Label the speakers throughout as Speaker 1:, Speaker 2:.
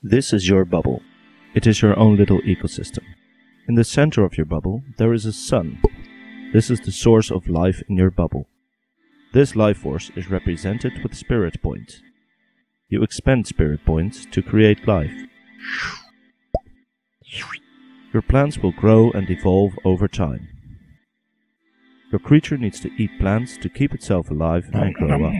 Speaker 1: This is your bubble. It is your own little ecosystem. In the center of your bubble, there is a sun. This is the source of life in your bubble. This life force is represented with spirit points. You expend spirit points to create life. Your plants will grow and evolve over time. Your creature needs to eat plants to keep itself alive and grow up.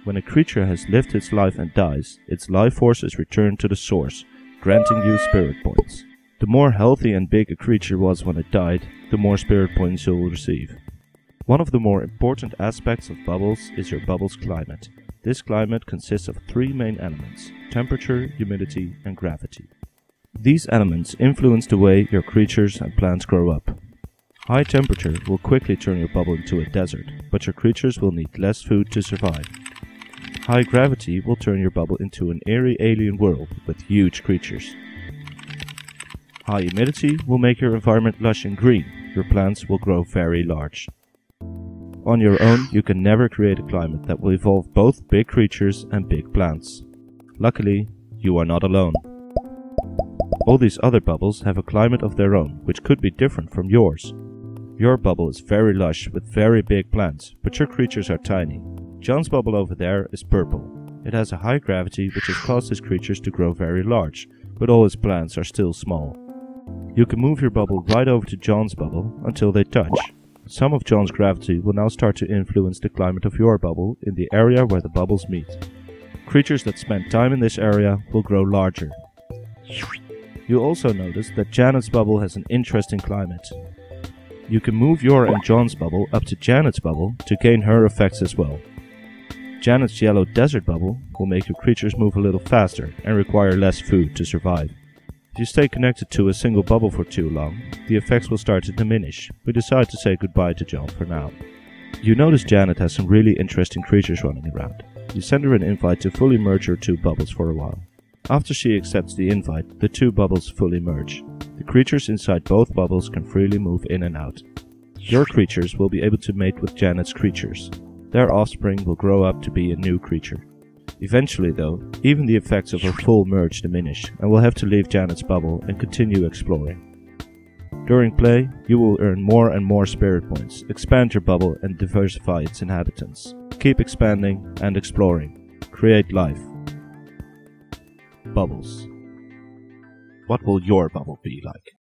Speaker 1: When a creature has lived its life and dies, its life force is returned to the source, granting you spirit points. The more healthy and big a creature was when it died, the more spirit points you'll receive. One of the more important aspects of bubbles is your bubble's climate. This climate consists of three main elements: temperature, humidity, and gravity. These elements influence the way your creatures and plants grow up. High temperature will quickly turn your bubble into a desert, but your creatures will need less food to survive. High gravity will turn your bubble into an eerie alien world with huge creatures. High humidity will make your environment lush and green. Your plants will grow very large. On your own, you can never create a climate that will evolve both big creatures and big plants. Luckily, you are not alone. All these other bubbles have a climate of their own, which could be different from yours. Your bubble is very lush with very big plants, but your creatures are tiny. John's bubble over there is purple. It has a high gravity which has caused his creatures to grow very large, but all his plants are still small. You can move your bubble right over to John's bubble until they touch. Some of John's gravity will now start to influence the climate of your bubble in the area where the bubbles meet. Creatures that spend time in this area will grow larger. You also notice that Janet's bubble has an interesting climate. You can move your and John's bubble up to Janet's bubble to gain her effects as well. Janet's yellow desert bubble will make your creatures move a little faster and require less food to survive. If you stay connected to a single bubble for too long, the effects will start to diminish. We decide to say goodbye to John for now. You notice Janet has some really interesting creatures running around. You send her an invite to fully merge your two bubbles for a while. After she accepts the invite, the two bubbles fully merge. The creatures inside both bubbles can freely move in and out. Your creatures will be able to mate with Janet's creatures. Their offspring will grow up to be a new creature. Eventually though, even the effects of a full merge diminish and will have to leave Janet's bubble and continue exploring. During play, you will earn more and more spirit points, expand your bubble and diversify its inhabitants. Keep expanding and exploring. Create life. Bubbles. What will your bubble be like?